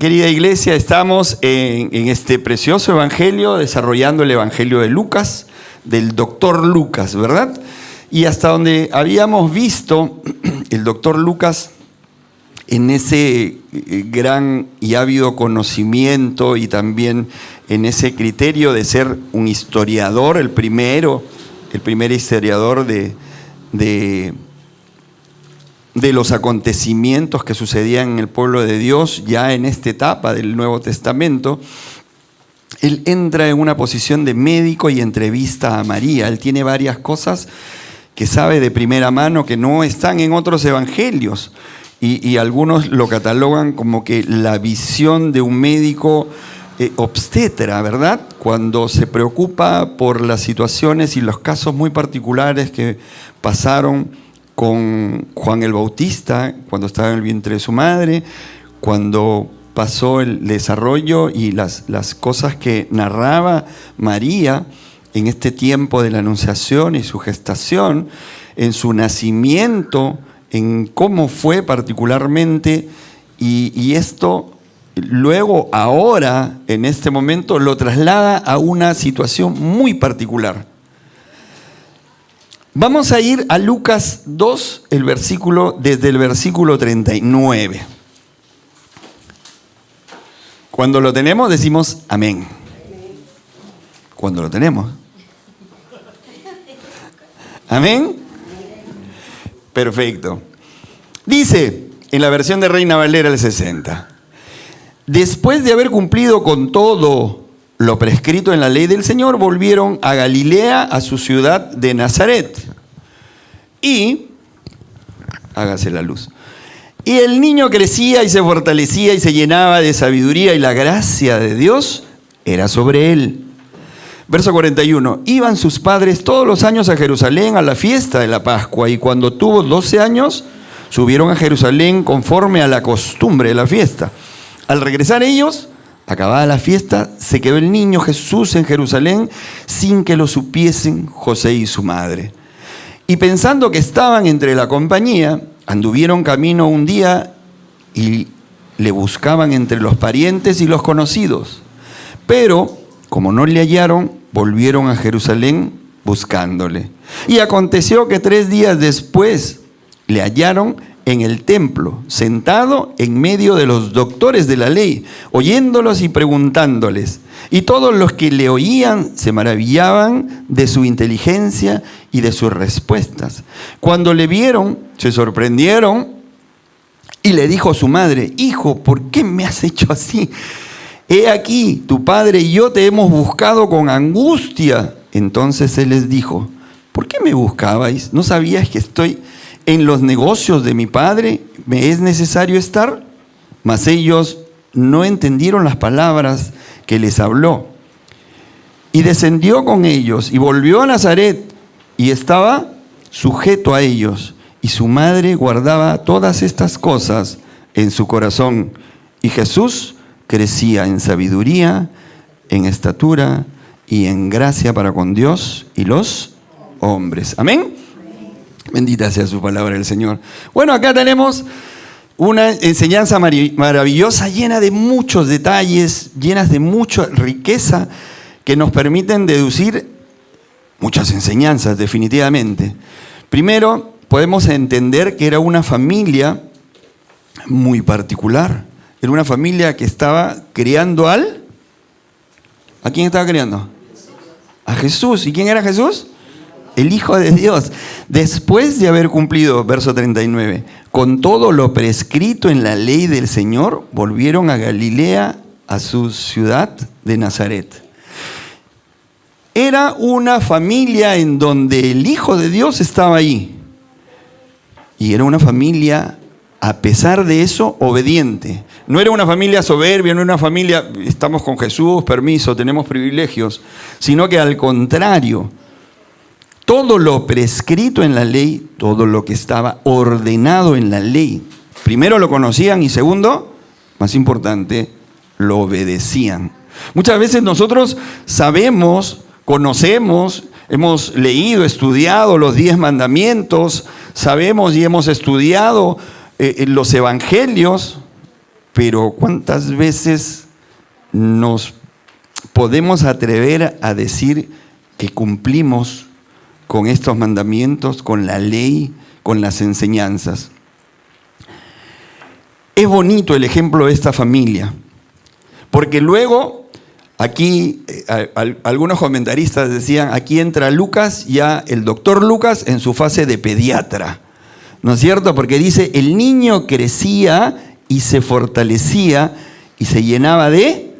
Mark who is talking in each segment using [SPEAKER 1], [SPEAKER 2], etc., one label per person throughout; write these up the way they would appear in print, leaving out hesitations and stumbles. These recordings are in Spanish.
[SPEAKER 1] querida iglesia, estamos en este precioso evangelio, desarrollando el evangelio de Lucas, del doctor Lucas, ¿verdad? Y hasta donde habíamos visto, el doctor Lucas, en ese gran y ávido conocimiento y también en ese criterio de ser un historiador, el primer historiador de los acontecimientos que sucedían en el pueblo de Dios, ya en esta etapa del Nuevo Testamento, él entra en una posición de médico y entrevista a María. Él tiene varias cosas que sabe de primera mano que no están en otros evangelios. Y algunos lo catalogan como que la visión de un médico obstetra, ¿verdad? Cuando se preocupa por las situaciones y los casos muy particulares que pasaron con Juan el Bautista, cuando estaba en el vientre de su madre, cuando pasó el desarrollo y las cosas que narraba María en este tiempo de la anunciación y su gestación, en su nacimiento, en cómo fue particularmente, y esto luego, ahora, en este momento, lo traslada a una situación muy particular. Vamos a ir a Lucas 2, desde el versículo 39. Cuando lo tenemos, decimos amén. Cuando lo tenemos. ¿Amén? Perfecto. Dice, en la versión de Reina Valera del 60, después de haber cumplido con todo lo prescrito en la ley del Señor, volvieron a Galilea, a su ciudad de Nazaret. Y, hágase la luz, y el niño crecía y se fortalecía y se llenaba de sabiduría y la gracia de Dios era sobre él. Verso 41, iban sus padres todos los años a Jerusalén a la fiesta de la Pascua, y cuando tuvo 12 años, subieron a Jerusalén conforme a la costumbre de la fiesta. Al regresar ellos, acabada la fiesta, se quedó el niño Jesús en Jerusalén sin que lo supiesen José y su madre. Y pensando que estaban entre la compañía, anduvieron camino un día y le buscaban entre los parientes y los conocidos. Pero, como no le hallaron, volvieron a Jerusalén buscándole. Y aconteció que 3 días después le hallaron en el templo, sentado en medio de los doctores de la ley, oyéndolos y preguntándoles. Y todos los que le oían se maravillaban de su inteligencia y de sus respuestas. Cuando le vieron, se sorprendieron y le dijo a su madre: Hijo, ¿por qué me has hecho así? He aquí, tu padre y yo te hemos buscado con angustia. Entonces él les dijo: ¿por qué me buscabais? ¿No sabíais que estoy en los negocios de mi padre? ¿Me es necesario estar? Mas ellos no entendieron las palabras que les habló. Y descendió con ellos y volvió a Nazaret y estaba sujeto a ellos. Y su madre guardaba todas estas cosas en su corazón. Y Jesús crecía en sabiduría, en estatura y en gracia para con Dios y los hombres. Amén. Bendita sea su palabra del Señor. Bueno, acá tenemos una enseñanza maravillosa, llena de muchos detalles, llenas de mucha riqueza, que nos permiten deducir muchas enseñanzas, definitivamente. Primero, podemos entender que era una familia muy particular. Era una familia que estaba criando ¿a quién estaba criando? A Jesús. ¿Y quién era Jesús? El Hijo de Dios. Después de haber cumplido, verso 39, con todo lo prescrito en la ley del Señor, volvieron a Galilea, a su ciudad de Nazaret. Era una familia en donde el Hijo de Dios estaba ahí. Y era una familia, a pesar de eso, obediente. No era una familia soberbia, no era una familia, estamos con Jesús, permiso, tenemos privilegios, sino que al contrario, todo lo prescrito en la ley, todo lo que estaba ordenado en la ley, primero lo conocían y segundo, más importante, lo obedecían. Muchas veces nosotros sabemos, conocemos, hemos leído, estudiado los 10 mandamientos, sabemos y hemos estudiado los evangelios, pero ¿cuántas veces nos podemos atrever a decir que cumplimos con estos mandamientos, con la ley, con las enseñanzas? Es bonito el ejemplo de esta familia, porque luego aquí algunos comentaristas decían, aquí entra Lucas, ya el doctor Lucas en su fase de pediatra, ¿no es cierto? Porque dice, el niño crecía y se fortalecía y se llenaba de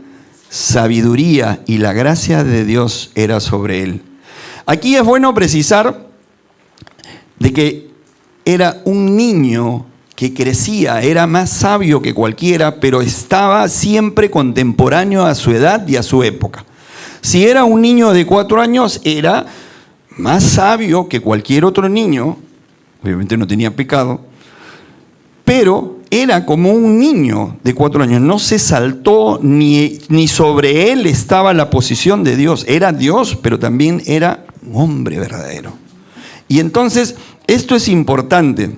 [SPEAKER 1] sabiduría y la gracia de Dios era sobre él. Aquí es bueno precisar de que era un niño que crecía, era más sabio que cualquiera, pero estaba siempre contemporáneo a su edad y a su época. Si era un niño de 4 años, era más sabio que cualquier otro niño, obviamente no tenía pecado, pero era como un niño de 4 años, no se saltó ni sobre él estaba la posición de Dios. Era Dios, pero también era un hombre verdadero. Y entonces, esto es importante.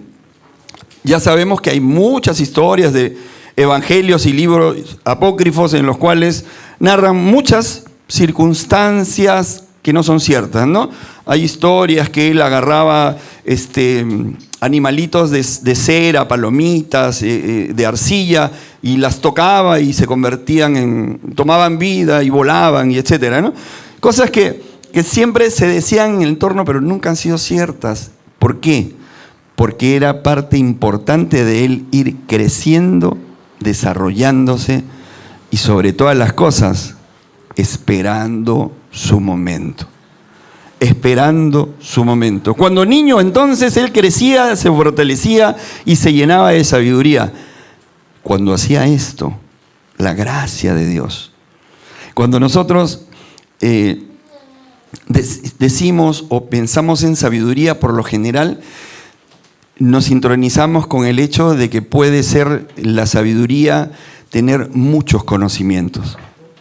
[SPEAKER 1] Ya sabemos que hay muchas historias de evangelios y libros apócrifos en los cuales narran muchas circunstancias que no son ciertas, ¿no? Hay historias que él agarraba animalitos de cera, palomitas, de arcilla, y las tocaba y se convertían tomaban vida y volaban, y etcétera, ¿no? Cosas que siempre se decían en el entorno, pero nunca han sido ciertas. ¿Por qué? Porque era parte importante de él ir creciendo, desarrollándose y sobre todas las cosas, esperando su momento. Esperando su momento. Cuando niño, entonces, él crecía, se fortalecía y se llenaba de sabiduría. Cuando hacía esto, la gracia de Dios. Cuando nosotros decimos o pensamos en sabiduría, por lo general, nos sintonizamos con el hecho de que puede ser la sabiduría tener muchos conocimientos.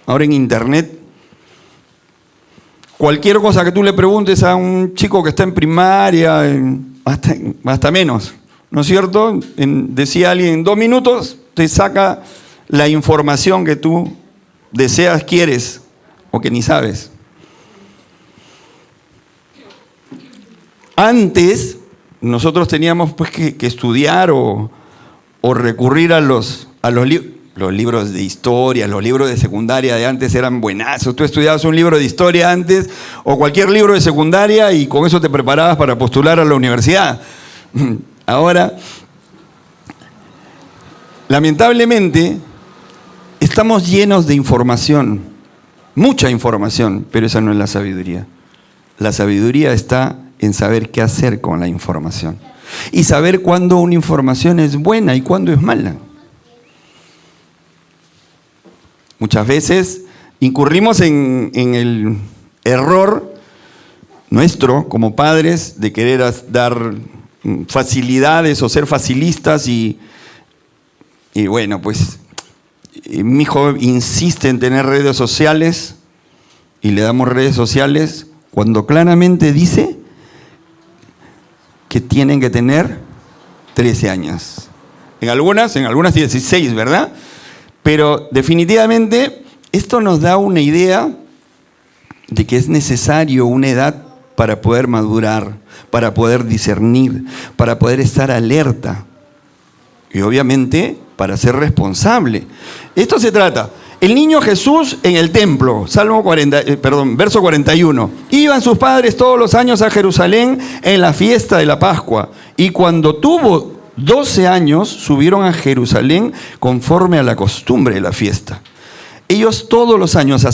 [SPEAKER 1] Ahora en internet, cualquier cosa que tú le preguntes a un chico que está en primaria, hasta menos, ¿no es cierto? Decía alguien, en 2 minutos te saca la información que tú deseas, quieres o que ni sabes. Antes nosotros teníamos pues que estudiar o recurrir a los libros de historia, los libros de secundaria de antes eran buenazos. Tú estudiabas un libro de historia antes o cualquier libro de secundaria y con eso te preparabas para postular a la universidad. Ahora, lamentablemente, estamos llenos de información, mucha información, pero esa no es la sabiduría. La sabiduría está en saber qué hacer con la información y saber cuándo una información es buena y cuándo es mala. Muchas veces incurrimos en el error nuestro como padres de querer dar facilidades o ser facilistas y bueno, pues mi hijo insiste en tener redes sociales y le damos redes sociales cuando claramente dice que tienen que tener 13 años. En algunas 16, ¿verdad? Pero definitivamente esto nos da una idea de que es necesario una edad para poder madurar, para poder discernir, para poder estar alerta y obviamente para ser responsable. Esto se trata. El niño Jesús en el templo, verso 41. Iban sus padres todos los años a Jerusalén en la fiesta de la Pascua. Y cuando tuvo 12 años, subieron a Jerusalén conforme a la costumbre de la fiesta. Ellos todos los años,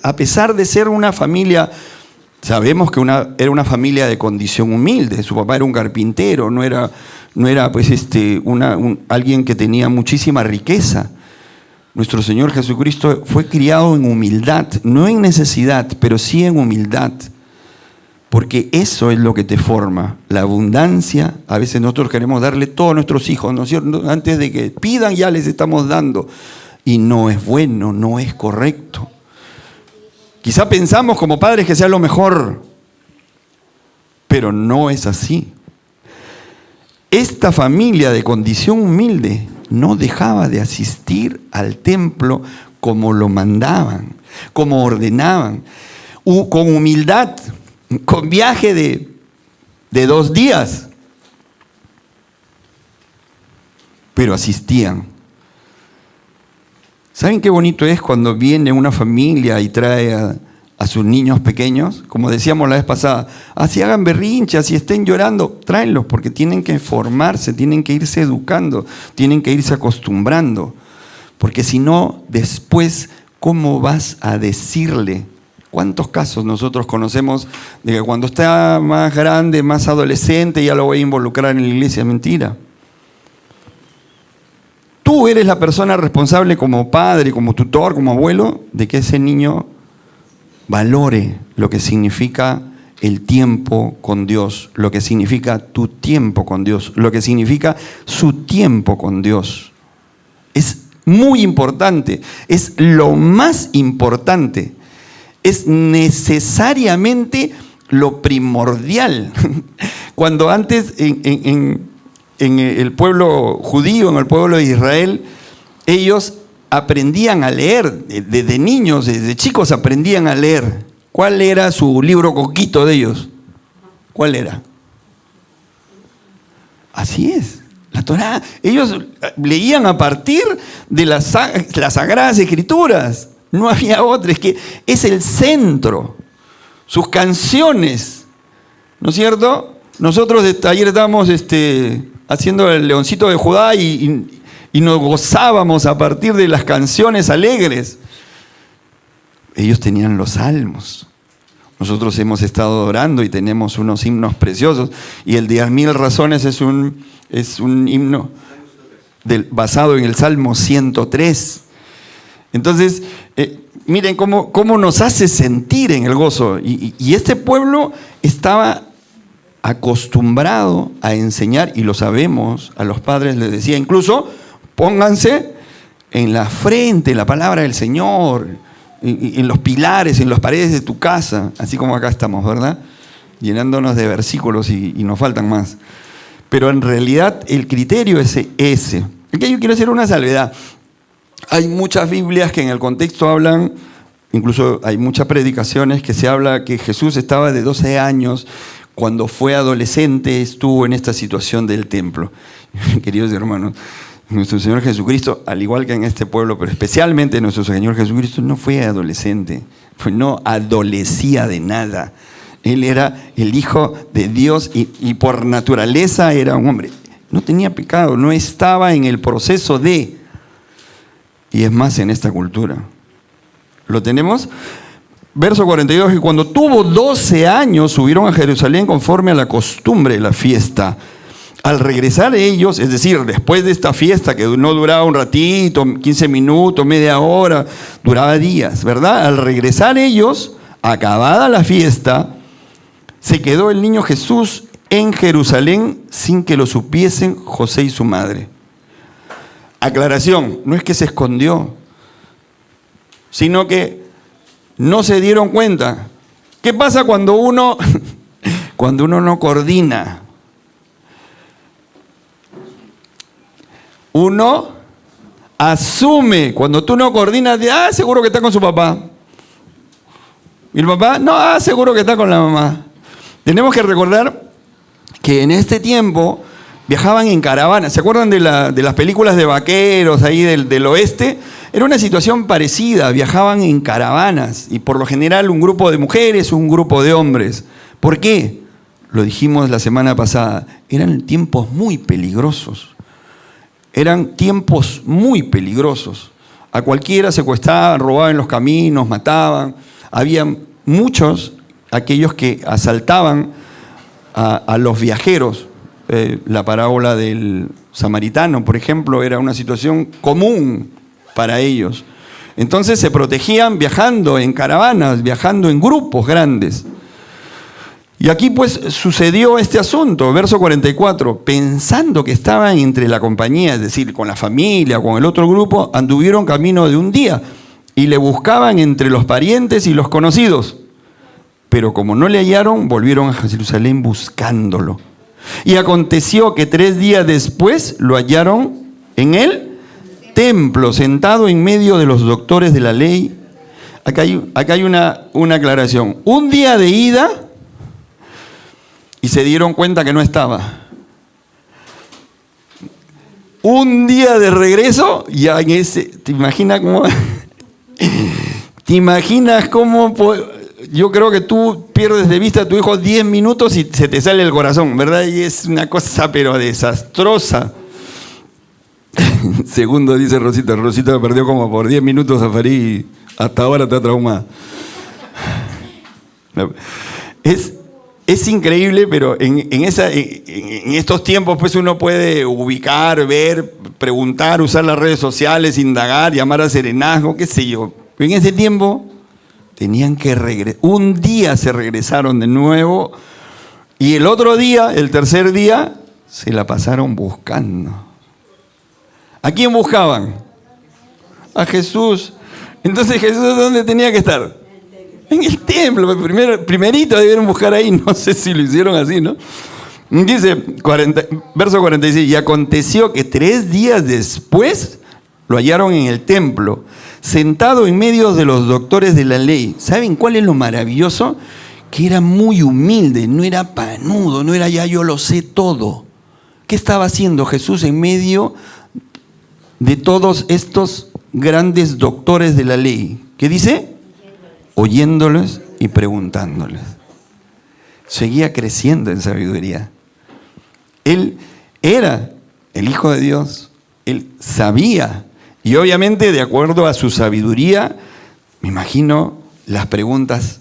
[SPEAKER 1] a pesar de ser una familia, sabemos que era una familia de condición humilde. Su papá era un carpintero, no era pues alguien que tenía muchísima riqueza. Nuestro Señor Jesucristo fue criado en humildad, no en necesidad, pero sí en humildad. Porque eso es lo que te forma, la abundancia. A veces nosotros queremos darle todo a nuestros hijos, ¿no es cierto? Antes de que pidan ya les estamos dando. Y no es bueno, no es correcto. Quizá pensamos como padres que sea lo mejor, pero no es así. esta familia de condición humilde no dejaba de asistir al templo como lo mandaban, como ordenaban, con humildad, con viaje de 2 días, pero asistían. ¿Saben qué bonito es cuando viene una familia y trae a sus niños pequeños? Como decíamos la vez pasada, así hagan berrinches, así estén llorando, tráenlos, porque tienen que formarse, tienen que irse educando, tienen que irse acostumbrando. Porque si no, después, ¿cómo vas a decirle? ¿Cuántos casos nosotros conocemos de que cuando está más grande, más adolescente, ya lo voy a involucrar en la iglesia? Mentira. Tú eres la persona responsable como padre, como tutor, como abuelo, de que ese niño valore lo que significa el tiempo con Dios, lo que significa tu tiempo con Dios, lo que significa su tiempo con Dios. Es muy importante, es lo más importante, es necesariamente lo primordial. Cuando antes en el pueblo judío, en el pueblo de Israel, ellos aprendían a leer, desde niños, desde chicos aprendían a leer. ¿Cuál era su libro coquito de ellos? ¿Cuál era? Así es, la Torá. Ellos leían a partir de las Sagradas Escrituras. No había otra, es que es el centro. Sus canciones, ¿no es cierto? Nosotros ayer estábamos haciendo el Leoncito de Judá y nos gozábamos a partir de las canciones alegres. Ellos tenían los salmos. Nosotros hemos estado orando y tenemos unos himnos preciosos. Y el de 1000 razones es un himno basado en el Salmo 103. Entonces, miren cómo nos hace sentir en el gozo. Y este pueblo estaba acostumbrado a enseñar, y lo sabemos, a los padres les decía, incluso pónganse en la frente la palabra del Señor, en los pilares, en las paredes de tu casa, así como acá estamos, ¿verdad? Llenándonos de versículos y nos faltan más. Pero en realidad el criterio es ese. Aquí yo quiero hacer una salvedad. Hay muchas Biblias que en el contexto hablan, incluso hay muchas predicaciones que se habla que Jesús estaba de 12 años, cuando fue adolescente estuvo en esta situación del templo. Queridos hermanos, nuestro Señor Jesucristo, al igual que en este pueblo, pero especialmente nuestro Señor Jesucristo, no fue adolescente, no adolecía de nada. Él era el Hijo de Dios y por naturaleza era un hombre. No tenía pecado, no estaba en el proceso de... Y es más en esta cultura. ¿Lo tenemos? Verso 42, y cuando tuvo 12 años subieron a Jerusalén conforme a la costumbre de la fiesta. Al regresar ellos, es decir, después de esta fiesta que no duraba un ratito, 15 minutos, media hora, duraba días, ¿verdad? Al regresar ellos, acabada la fiesta, se quedó el niño Jesús en Jerusalén sin que lo supiesen José y su madre. Aclaración, no es que se escondió, sino que no se dieron cuenta. ¿Qué pasa cuando uno no coordina? Uno asume, cuando tú no coordinas, seguro que está con su papá. ¿Y el papá? No, seguro que está con la mamá. Tenemos que recordar que en este tiempo viajaban en caravanas. ¿Se acuerdan de las películas de vaqueros ahí del oeste? Era una situación parecida, viajaban en caravanas y por lo general un grupo de mujeres, un grupo de hombres. ¿Por qué? Lo dijimos la semana pasada, eran tiempos muy peligrosos. Eran tiempos muy peligrosos. A cualquiera secuestraban, robaban en los caminos, mataban. Había muchos, aquellos que asaltaban a los viajeros. La parábola del samaritano, por ejemplo, era una situación común para ellos. Entonces se protegían viajando en caravanas, viajando en grupos grandes. Y aquí pues sucedió este asunto, verso 44, pensando que estaban entre la compañía, es decir, con la familia o con el otro grupo, anduvieron camino de un día y le buscaban entre los parientes y los conocidos. Pero como no le hallaron, volvieron a Jerusalén buscándolo. Y aconteció que 3 días después lo hallaron en el templo, sentado en medio de los doctores de la ley. Acá hay una aclaración. Un día de ida y se dieron cuenta que no estaba. Un día de regreso, ya en ese, ¿te imaginas cómo? ¿Te imaginas cómo? Yo creo que tú pierdes de vista a tu hijo 10 minutos y se te sale el corazón, ¿verdad? Y es una cosa pero desastrosa. Segundo, dice Rosita. Rosita perdió como por 10 minutos a Farid y hasta ahora está traumada. Es increíble, pero en estos tiempos pues uno puede ubicar, ver, preguntar, usar las redes sociales, indagar, llamar a serenazgo, qué sé yo. Pero en ese tiempo tenían que regresar. Un día se regresaron de nuevo y el otro día, el tercer día, se la pasaron buscando. ¿A quién buscaban? A Jesús. Entonces, ¿Jesús dónde tenía que estar? En el templo. Primerito debieron buscar ahí. No sé si lo hicieron así, ¿no? Dice, verso 46, y aconteció que 3 días después lo hallaron en el templo, sentado en medio de los doctores de la ley. ¿Saben cuál es lo maravilloso? Que era muy humilde, no era panudo, no era ya yo lo sé todo. ¿Qué estaba haciendo Jesús en medio de todos estos grandes doctores de la ley? ¿Qué dice? Oyéndoles y preguntándoles. Seguía creciendo en sabiduría. Él era el Hijo de Dios. Él sabía. Y obviamente, de acuerdo a su sabiduría, me imagino las preguntas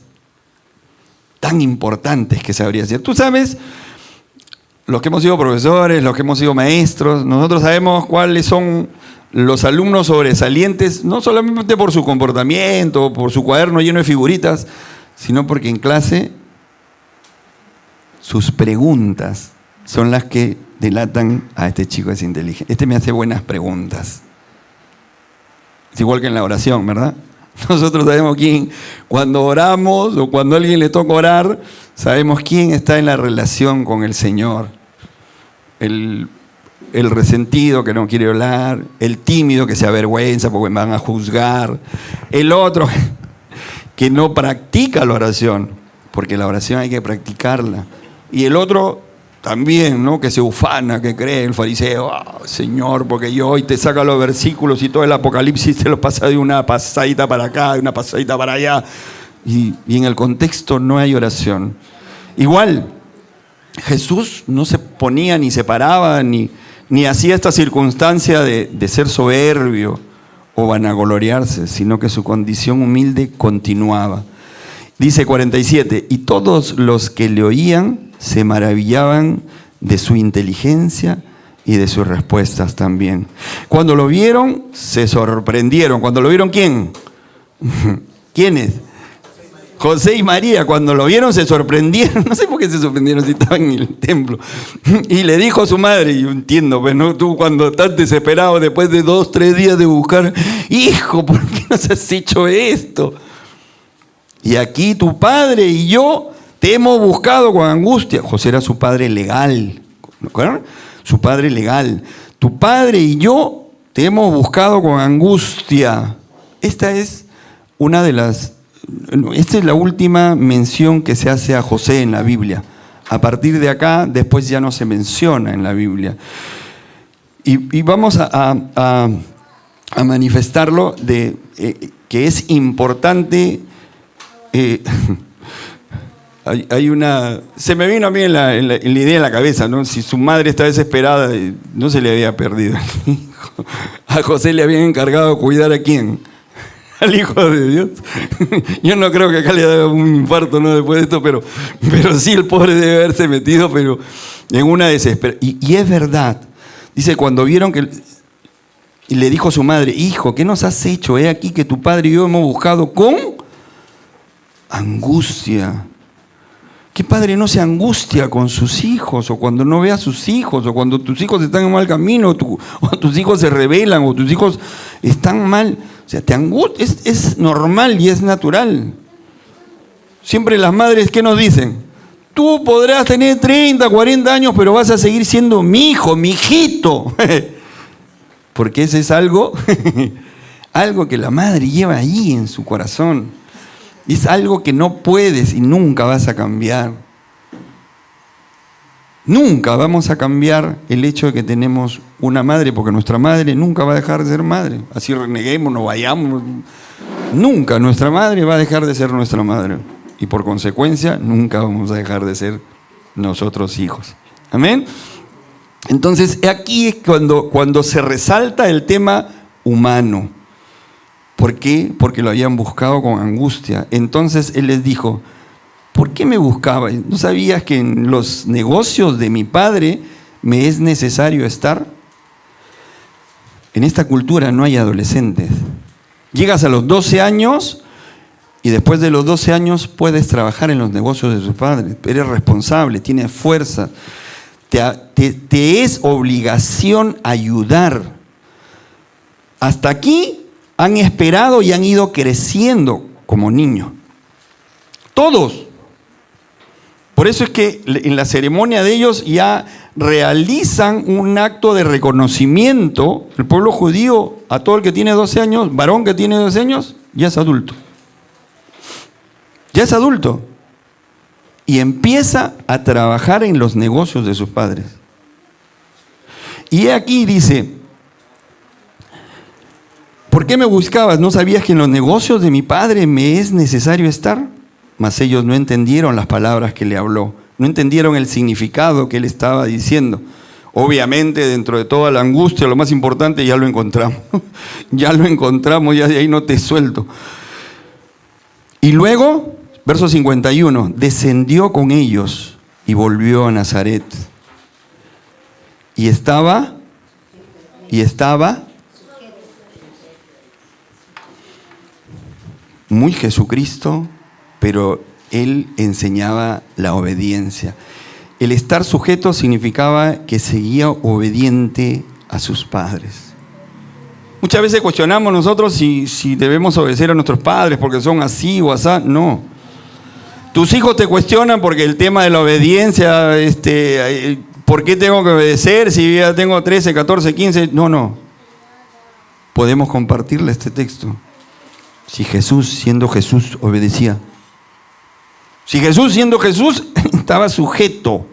[SPEAKER 1] tan importantes que sabría hacer. Tú sabes, los que hemos sido profesores, los que hemos sido maestros, nosotros sabemos cuáles son los alumnos sobresalientes, no solamente por su comportamiento, por su cuaderno lleno de figuritas, sino porque en clase sus preguntas son las que delatan a este chico es inteligente. Este me hace buenas preguntas. Es igual que en la oración, ¿verdad? Nosotros sabemos quién, cuando oramos o cuando a alguien le toca orar, sabemos quién está en la relación con el Señor. El resentido que no quiere orar, el tímido que se avergüenza porque me van a juzgar, el otro que no practica la oración, porque la oración hay que practicarla, y el otro también, ¿no? Que se ufana, que cree, el fariseo, Señor, porque yo hoy te saca los versículos y todo el Apocalipsis te lo pasa de una pasadita para acá, de una pasadita para allá, y en el contexto no hay oración. Igual, Jesús no se ponía ni se paraba ni hacía esta circunstancia de ser soberbio o vanagloriarse, sino que su condición humilde continuaba. Dice 47, y todos los que le oían se maravillaban de su inteligencia y de sus respuestas también. Cuando lo vieron, se sorprendieron. ¿Cuando lo vieron quién? ¿Quiénes? José y María, cuando lo vieron se sorprendieron, no sé por qué se sorprendieron si estaban en el templo. Y le dijo a su madre, y yo entiendo, pues no, tú cuando estás desesperado después de 2, 3 días de buscar, hijo, ¿por qué nos has hecho esto? Y aquí tu padre y yo te hemos buscado con angustia. José era su padre legal, ¿no acuerdan? Su padre legal. Tu padre y yo te hemos buscado con angustia. Esta es la última mención que se hace a José en la Biblia. A partir de acá, después ya no se menciona en la Biblia. Y vamos a manifestarlo de que es importante. Se me vino a mí en la idea en la cabeza, ¿no? Si su madre está desesperada, no se le había perdido el hijo. A José le habían encargado cuidar ¿a quién? Al Hijo de Dios. Yo no creo que acá le haga un infarto, ¿no? Después de esto, pero sí el pobre debe haberse metido, pero en una desesperación. Y es verdad. Dice, cuando vieron que... Y le dijo a su madre, hijo, ¿qué nos has hecho? He aquí que tu padre y yo hemos buscado con angustia. ¿Qué padre no se angustia con sus hijos? O cuando no ve a sus hijos, o cuando tus hijos están en mal camino, o tus hijos se rebelan, o tus hijos están mal. O sea, te angustia, es normal y es natural. Siempre las madres, ¿qué nos dicen? tú podrás tener 30, 40 años, pero vas a seguir siendo mi hijo, mi hijito. Porque ese es algo, algo que la madre lleva ahí en su corazón. Es algo que no puedes y nunca vas a cambiar. Nunca vamos a cambiar el hecho de que tenemos una madre, porque nuestra madre nunca va a dejar de ser madre. Así reneguemos, nos vayamos. Nunca nuestra madre va a dejar de ser nuestra madre. Y por consecuencia, nunca vamos a dejar de ser nosotros hijos. Amén. Entonces, aquí es cuando se resalta el tema humano. ¿Por qué? Porque lo habían buscado con angustia. Entonces él les dijo: ¿por qué me buscabas? ¿No sabías que en los negocios de mi padre me es necesario estar? En esta cultura no hay adolescentes. Llegas a los 12 años y después de los 12 años puedes trabajar en los negocios de tus padres. Eres responsable, tienes fuerza. Te es obligación ayudar. Hasta aquí han esperado y han ido creciendo como niños. Todos. Por eso es que en la ceremonia de ellos ya realizan un acto de reconocimiento. El pueblo judío, a todo el que tiene 12 años, varón que tiene 12 años, ya es adulto. Ya es adulto. Y empieza a trabajar en los negocios de sus padres. Y aquí dice: ¿por qué me buscabas? ¿No sabías que en los negocios de mi padre me es necesario estar? Mas ellos no entendieron las palabras que le habló, no entendieron el significado que él estaba diciendo. Obviamente, dentro de toda la angustia, lo más importante ya lo encontramos. Ya lo encontramos, ya de ahí no te suelto. Y luego, verso 51, descendió con ellos y volvió a Nazaret. Y estaba muy Jesucristo, pero él enseñaba la obediencia. El estar sujeto significaba que seguía obediente a sus padres. Muchas veces cuestionamos nosotros si debemos obedecer a nuestros padres porque son así o asá. No. Tus hijos te cuestionan porque el tema de la obediencia, ¿por qué tengo que obedecer si ya tengo 13, 14, 15? No. Podemos compartirle este texto. Si Jesús, siendo Jesús, obedecía. Si Jesús, siendo Jesús, estaba sujeto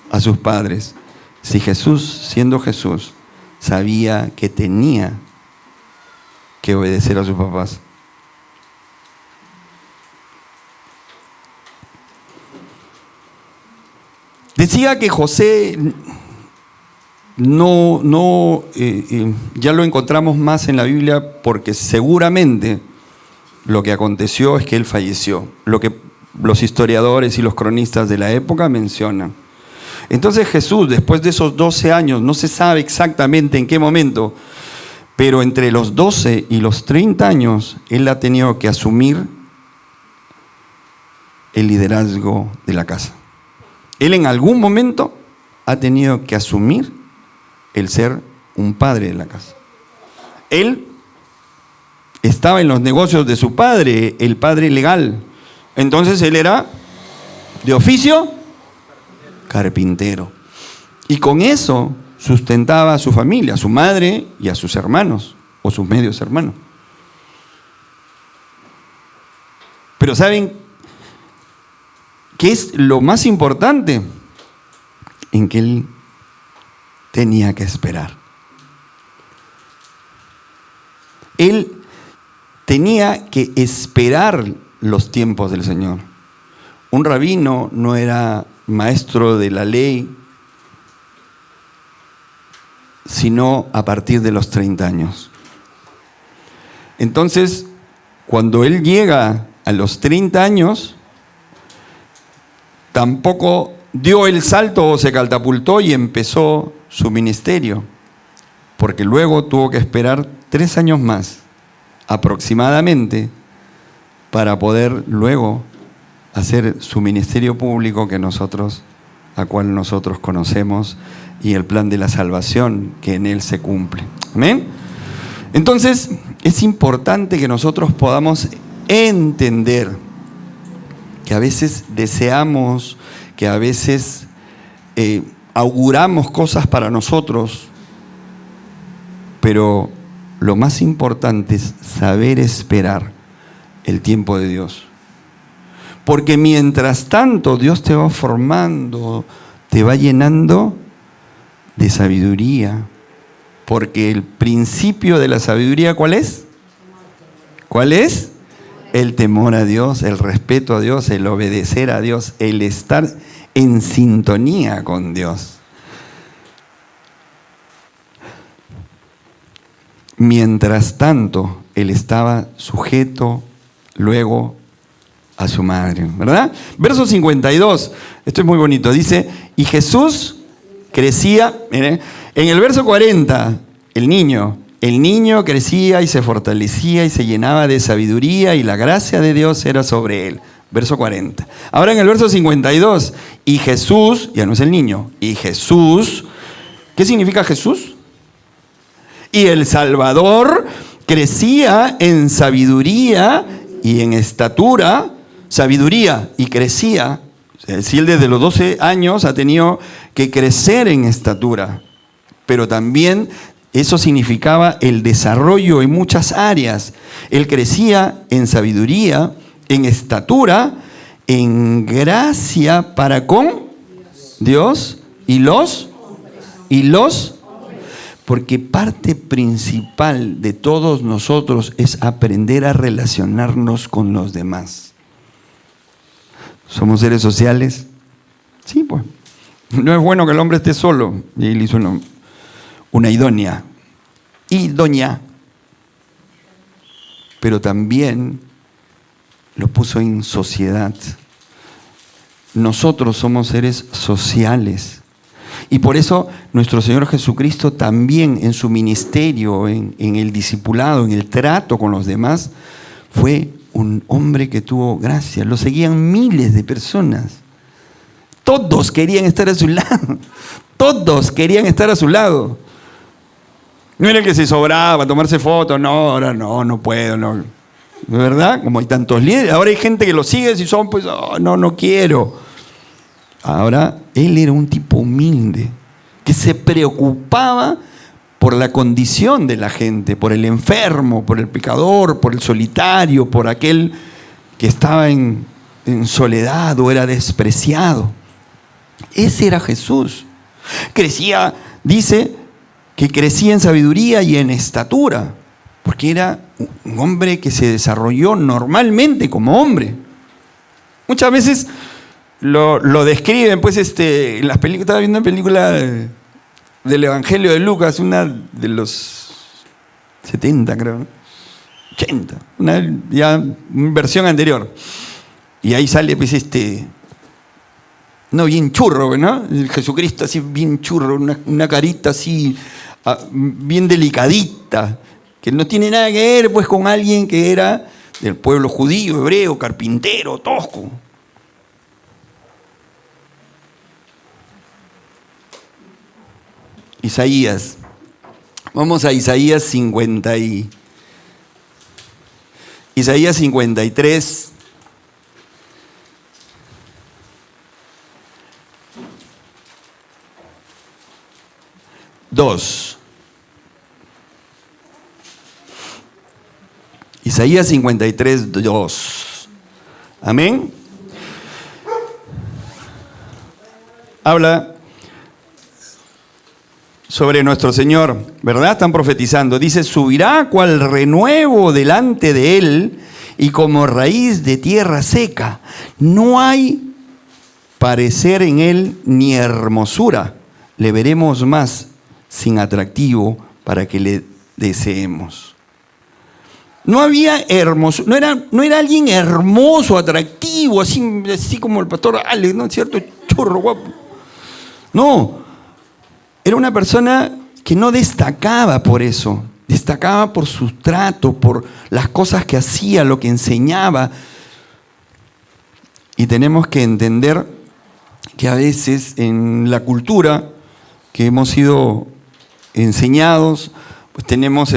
[SPEAKER 1] a sus padres. Si Jesús, siendo Jesús, sabía que tenía que obedecer a sus papás. Decía que José ya lo encontramos más en la Biblia porque seguramente lo que aconteció es que él falleció, lo que los historiadores y los cronistas de la época mencionan. Entonces Jesús, después de esos 12 años, no se sabe exactamente en qué momento, pero entre los 12 y los 30 años, él ha tenido que asumir el liderazgo de la casa. Él en algún momento ha tenido que asumir el ser un padre de la casa. Él estaba en los negocios de su padre, el padre legal. Entonces él era de oficio carpintero. Y con eso sustentaba a su familia, a su madre y a sus hermanos, o sus medios hermanos. Pero ¿saben qué es lo más importante? En que él tenía que esperar. Él tenía que esperar los tiempos del Señor. Un rabino no era maestro de la ley, sino a partir de los 30 años. Entonces, cuando él llega a los 30 años, tampoco dio el salto o se catapultó y empezó su ministerio, porque luego tuvo que esperar 3 años más, aproximadamente, para poder luego hacer su ministerio público a cual nosotros conocemos, y el plan de la salvación que en él se cumple. ¿Amén? Entonces, es importante que nosotros podamos entender que a veces deseamos, que a veces auguramos cosas para nosotros, pero lo más importante es saber esperar el tiempo de Dios. Porque mientras tanto Dios te va formando, te va llenando de sabiduría. Porque el principio de la sabiduría, ¿cuál es? ¿Cuál es? El temor a Dios, el respeto a Dios, el obedecer a Dios, el estar en sintonía con Dios. Mientras tanto, él estaba sujeto luego a su madre, ¿verdad? Verso 52, esto es muy bonito, dice, y Jesús crecía, miren, en el verso 40, el niño crecía y se fortalecía y se llenaba de sabiduría y la gracia de Dios era sobre él. Verso 40. Ahora en el verso 52, y Jesús, ya no es el niño, y Jesús, ¿qué significa Jesús? Y el Salvador crecía en sabiduría y en estatura, sabiduría y crecía. Es decir, desde los 12 años ha tenido que crecer en estatura, pero también eso significaba el desarrollo en muchas áreas. Él crecía en sabiduría, en estatura, en gracia para con Dios y los, porque parte principal de todos nosotros es aprender a relacionarnos con los demás. ¿Somos seres sociales? Sí, pues. No es bueno que el hombre esté solo. Y él hizo una idónea. Pero también lo puso en sociedad. Nosotros somos seres sociales. Y por eso nuestro Señor Jesucristo también en su ministerio, en el discipulado, en el trato con los demás, fue un hombre que tuvo gracia. Lo seguían miles de personas. Todos querían estar a su lado. Todos querían estar a su lado. No era el que se sobraba a tomarse fotos. No, ahora no puedo. No. ¿De verdad? Como hay tantos líderes. Ahora hay gente que lo sigue si son, pues, no quiero. Ahora, él era un tipo humilde, que se preocupaba por la condición de la gente, por el enfermo, por el pecador, por el solitario, por aquel que estaba en soledad o era despreciado. Ese era Jesús. Crecía, dice, que crecía en sabiduría y en estatura, porque era un hombre que se desarrolló normalmente como hombre. Muchas veces lo describen, pues, en las películas. Estaba viendo una película del Evangelio de Lucas, una de los 70, creo, ¿no? 80, una versión anterior. Y ahí sale, pues, bien churro, ¿no? El Jesucristo así bien churro, una carita así, bien delicadita, que no tiene nada que ver, pues, con alguien que era del pueblo judío, hebreo, carpintero, tosco. Isaías. Vamos a Isaías 53. Isaías 53, 2. Amén. Habla sobre nuestro Señor, ¿verdad? Están profetizando. Dice, subirá cual renuevo delante de él y como raíz de tierra seca. No hay parecer en él ni hermosura. Le veremos más sin atractivo para que le deseemos. No había hermosura, no era alguien hermoso, atractivo, así como el pastor Alex, ¿no es cierto? Churro, guapo. No. Era una persona que no destacaba por eso, destacaba por su trato, por las cosas que hacía, lo que enseñaba. Y tenemos que entender que a veces en la cultura que hemos sido enseñados, pues tenemos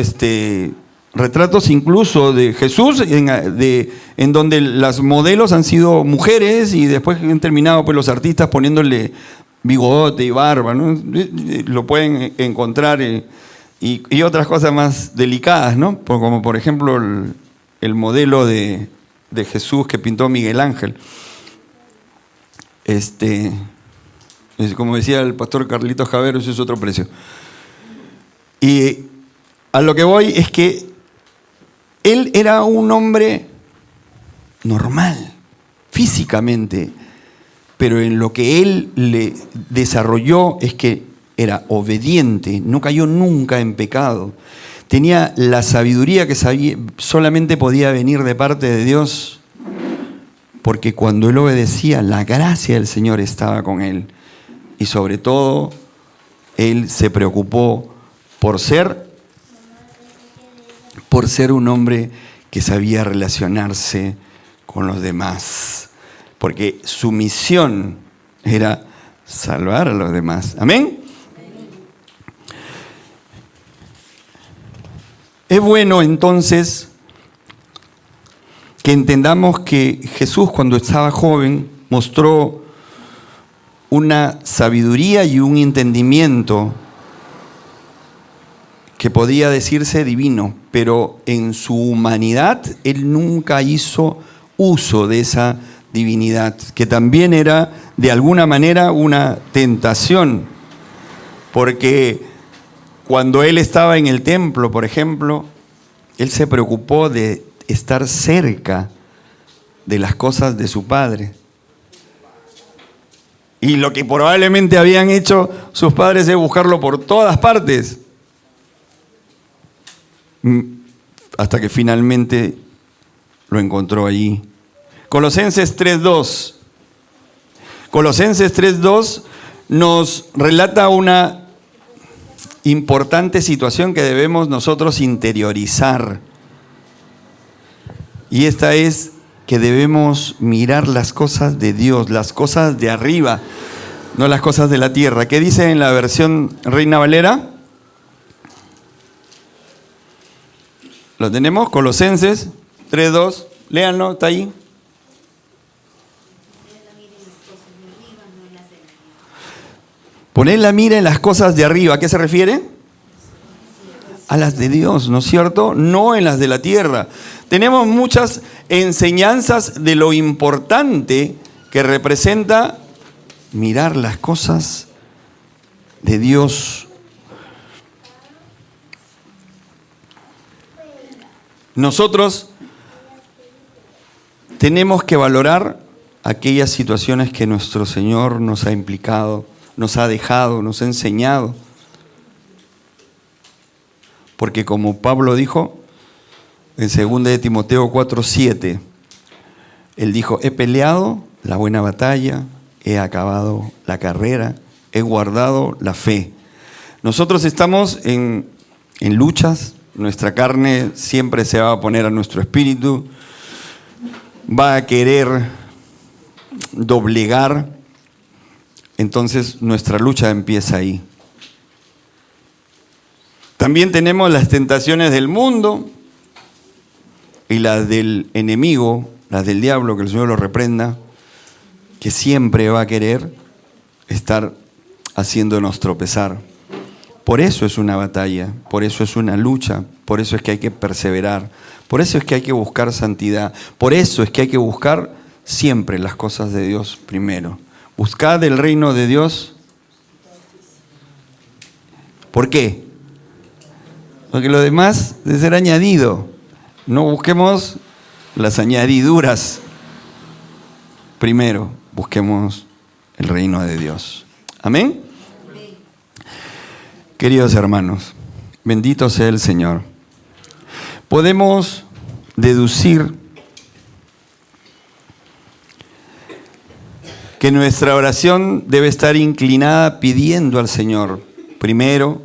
[SPEAKER 1] retratos incluso de Jesús en donde las modelos han sido mujeres y después han terminado pues, los artistas poniéndole bigote y barba, ¿no? Lo pueden encontrar y otras cosas más delicadas, ¿no? Como por ejemplo el modelo de Jesús que pintó Miguel Ángel. Como decía el pastor Carlitos Javero, ese es otro precio. Y a lo que voy es que él era un hombre normal, físicamente, pero en lo que él le desarrolló es que era obediente, no cayó nunca en pecado. Tenía la sabiduría que solamente podía venir de parte de Dios, porque cuando él obedecía, la gracia del Señor estaba con él. Y sobre todo, él se preocupó por ser un hombre que sabía relacionarse con los demás, porque su misión era salvar a los demás. ¿Amén? Es bueno entonces que entendamos que Jesús cuando estaba joven mostró una sabiduría y un entendimiento que podía decirse divino, pero en su humanidad él nunca hizo uso de esa divinidad, que también era de alguna manera una tentación, porque cuando él estaba en el templo, por ejemplo, él se preocupó de estar cerca de las cosas de su padre. Y lo que probablemente habían hecho sus padres es buscarlo por todas partes, hasta que finalmente lo encontró allí. Colosenses 3:2. Colosenses 3:2 nos relata una importante situación que debemos nosotros interiorizar. Y esta es que debemos mirar las cosas de Dios, las cosas de arriba, no las cosas de la tierra. ¿Qué dice en la versión Reina Valera? ¿Lo tenemos? Colosenses 3:2. Léanlo, está ahí. Poned la mira en las cosas de arriba. ¿A qué se refiere? A las de Dios, ¿no es cierto? No en las de la tierra. Tenemos muchas enseñanzas de lo importante que representa mirar las cosas de Dios. Nosotros tenemos que valorar aquellas situaciones que nuestro Señor nos ha implicado, nos ha dejado, nos ha enseñado. Porque como Pablo dijo en 2 de Timoteo 4:7, él dijo, he peleado la buena batalla, he acabado la carrera, he guardado la fe. Nosotros estamos en luchas, nuestra carne siempre se va a poner a nuestro espíritu, va a querer doblegar, entonces nuestra lucha empieza ahí. También tenemos las tentaciones del mundo y las del enemigo, las del diablo, que el Señor lo reprenda, que siempre va a querer estar haciéndonos tropezar. Por eso es una batalla, por eso es una lucha, por eso es que hay que perseverar, por eso es que hay que buscar santidad, por eso es que hay que buscar siempre las cosas de Dios primero. Buscad el reino de Dios. ¿Por qué? Porque lo demás debe ser añadido. No busquemos las añadiduras. Primero, busquemos el reino de Dios. ¿Amén? Amén. Queridos hermanos, bendito sea el Señor. Podemos deducir que nuestra oración debe estar inclinada pidiendo al Señor, primero,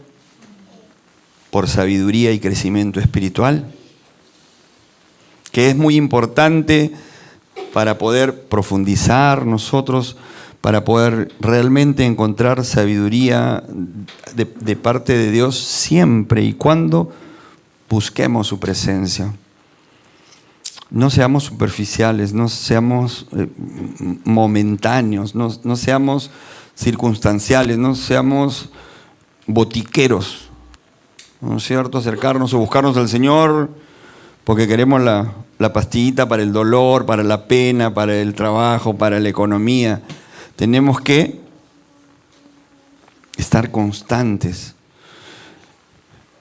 [SPEAKER 1] por sabiduría y crecimiento espiritual, que es muy importante para poder profundizar nosotros, para poder realmente encontrar sabiduría de parte de Dios siempre y cuando busquemos su presencia. No seamos superficiales, no seamos momentáneos, no seamos circunstanciales, no seamos botiqueros, ¿no es cierto? Acercarnos o buscarnos al Señor porque queremos la pastillita para el dolor, para la pena, para el trabajo, para la economía. Tenemos que estar constantes.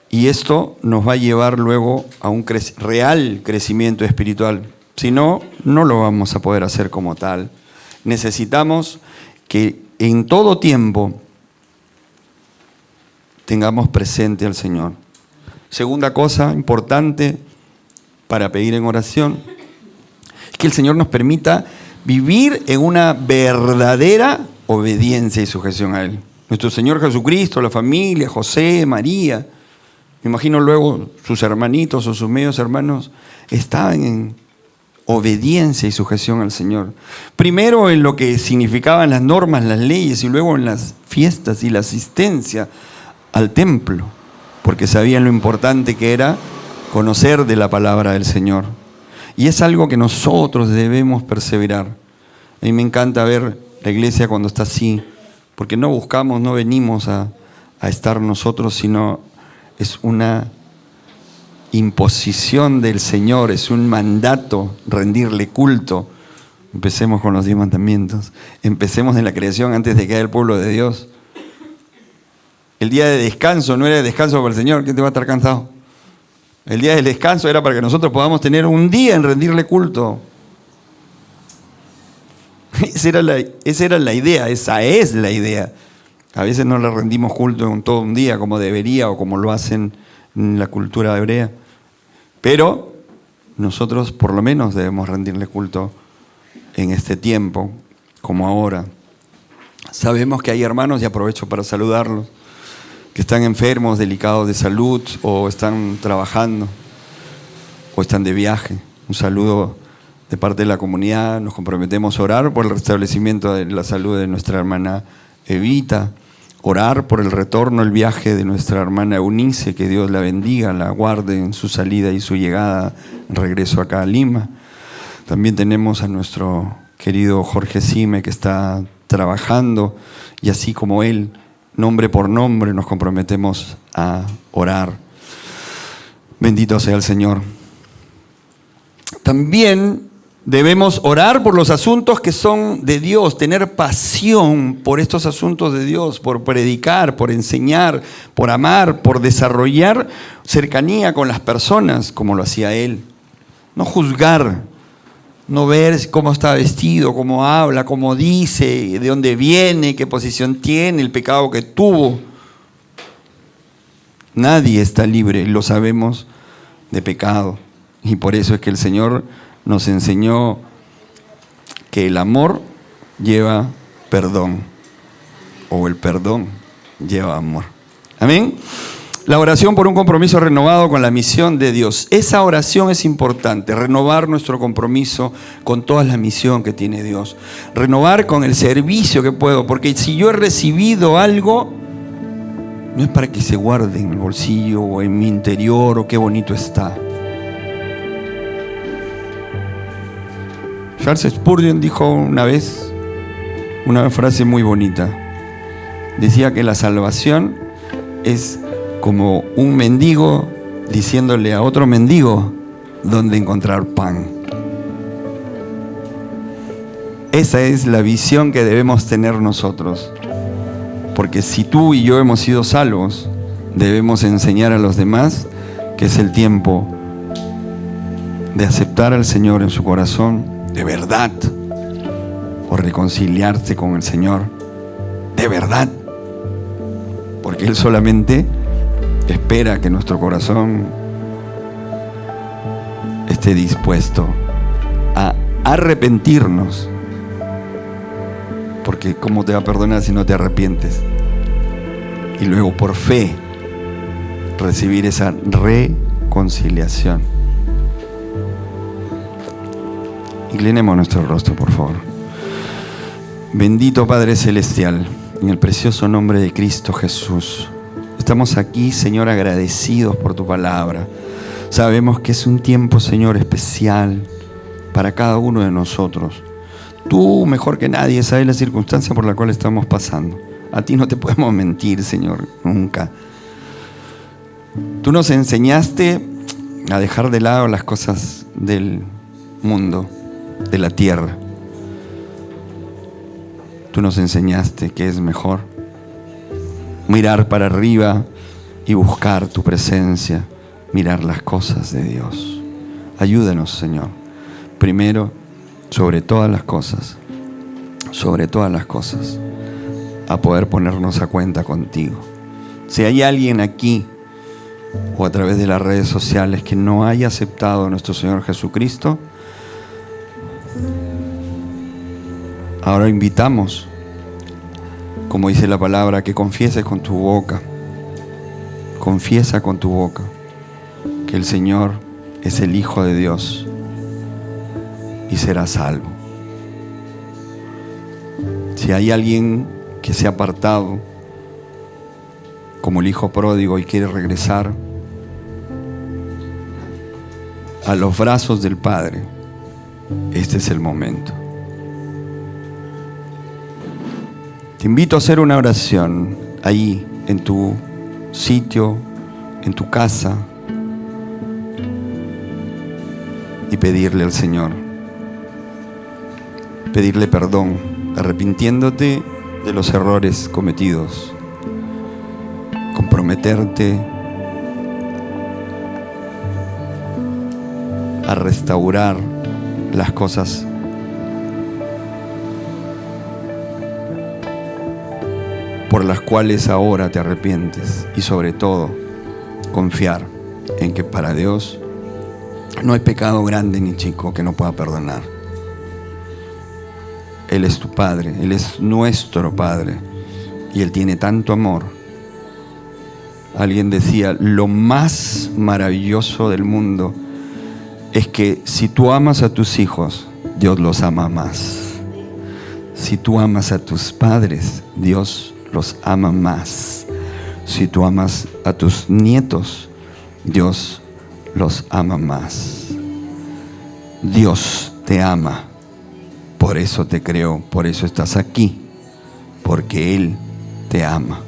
[SPEAKER 1] Y esto nos va a llevar luego a un real crecimiento espiritual. Si no, no lo vamos a poder hacer como tal. Necesitamos que en todo tiempo tengamos presente al Señor. Segunda cosa importante para pedir en oración, es que el Señor nos permita vivir en una verdadera obediencia y sujeción a Él. Nuestro Señor Jesucristo, la familia, José, María, me imagino luego sus hermanitos o sus medios hermanos estaban en obediencia y sujeción al Señor. Primero en lo que significaban las normas, las leyes, y luego en las fiestas y la asistencia al templo, porque sabían lo importante que era conocer de la palabra del Señor. Y es algo que nosotros debemos perseverar. A mí me encanta ver la iglesia cuando está así, porque no buscamos, no venimos a estar nosotros, sino es una imposición del Señor, es un mandato rendirle culto. Empecemos con los 10 mandamientos. Empecemos en la creación antes de que haya el pueblo de Dios. El día de descanso no era de descanso para el Señor, ¿quién te va a estar cansado? El día del descanso era para que nosotros podamos tener un día en rendirle culto. Esa era la idea, esa es la idea. A veces no le rendimos culto en todo un día como debería o como lo hacen en la cultura hebrea. Pero nosotros por lo menos debemos rendirle culto en este tiempo, como ahora. Sabemos que hay hermanos, y aprovecho para saludarlos, que están enfermos, delicados de salud, o están trabajando, o están de viaje. Un saludo de parte de la comunidad. Nos comprometemos a orar por el restablecimiento de la salud de nuestra hermana Evita, orar por el retorno, el viaje de nuestra hermana Eunice, que Dios la bendiga, la guarde en su salida y su llegada, regreso acá a Lima. También tenemos a nuestro querido Jorge Sime, que está trabajando, y así como él, nombre por nombre, nos comprometemos a orar. Bendito sea el Señor. También debemos orar por los asuntos que son de Dios, tener pasión por estos asuntos de Dios, por predicar, por enseñar, por amar, por desarrollar cercanía con las personas, como lo hacía él. No juzgar, no ver cómo está vestido, cómo habla, cómo dice, de dónde viene, qué posición tiene, el pecado que tuvo. Nadie está libre, lo sabemos, de pecado. Y por eso es que el Señor nos enseñó que el amor lleva perdón, o el perdón lleva amor. Amén. La oración por un compromiso renovado con la misión de Dios. Esa oración es importante, renovar nuestro compromiso con toda la misión que tiene Dios. Renovar con el servicio que puedo, porque si yo he recibido algo, no es para que se guarde en el bolsillo o en mi interior o qué bonito está. Charles Spurgeon dijo una vez una frase muy bonita. Decía que la salvación es como un mendigo diciéndole a otro mendigo dónde encontrar pan. Esa es la visión que debemos tener nosotros. Porque si tú y yo hemos sido salvos, debemos enseñar a los demás que es el tiempo de aceptar al Señor en su corazón de verdad, o reconciliarse con el Señor de verdad, porque Él solamente espera que nuestro corazón esté dispuesto a arrepentirnos, porque ¿cómo te va a perdonar si no te arrepientes? Y luego por fe recibir esa reconciliación. Inclinemos nuestro rostro, por favor. Bendito Padre Celestial, en el precioso nombre de Cristo Jesús, estamos aquí, Señor, agradecidos por tu palabra. Sabemos que es un tiempo, Señor, especial para cada uno de nosotros. Tú, mejor que nadie, sabes la circunstancia por la cual estamos pasando. A ti no te podemos mentir, Señor, nunca. Tú nos enseñaste a dejar de lado las cosas del mundo, de la tierra. Tú nos enseñaste que es mejor mirar para arriba y buscar tu presencia, mirar las cosas de Dios. Ayúdanos, Señor, primero, sobre todas las cosas, a poder ponernos a cuenta contigo. Si hay alguien aquí o a través de las redes sociales que no haya aceptado a nuestro Señor Jesucristo, ahora invitamos, como dice la palabra, que confieses con tu boca. Confiesa con tu boca que el Señor es el Hijo de Dios y serás salvo. Si hay alguien que se ha apartado como el hijo pródigo y quiere regresar a los brazos del Padre, este es el momento. Te invito a hacer una oración ahí en tu sitio, en tu casa, y pedirle al Señor, pedirle perdón, arrepintiéndote de los errores cometidos, comprometerte a restaurar las cosas por las cuales ahora te arrepientes, y sobre todo confiar en que para Dios no hay pecado grande ni chico que no pueda perdonar. Él es tu Padre, Él es nuestro Padre, y Él tiene tanto amor. Alguien decía, lo más maravilloso del mundo es que si tú amas a tus hijos, Dios los ama más. Si tú amas a tus padres, Dios los ama más. Si tú amas a tus nietos, Dios los ama más. Dios te ama. Por eso te creó, por eso estás aquí, porque Él te ama.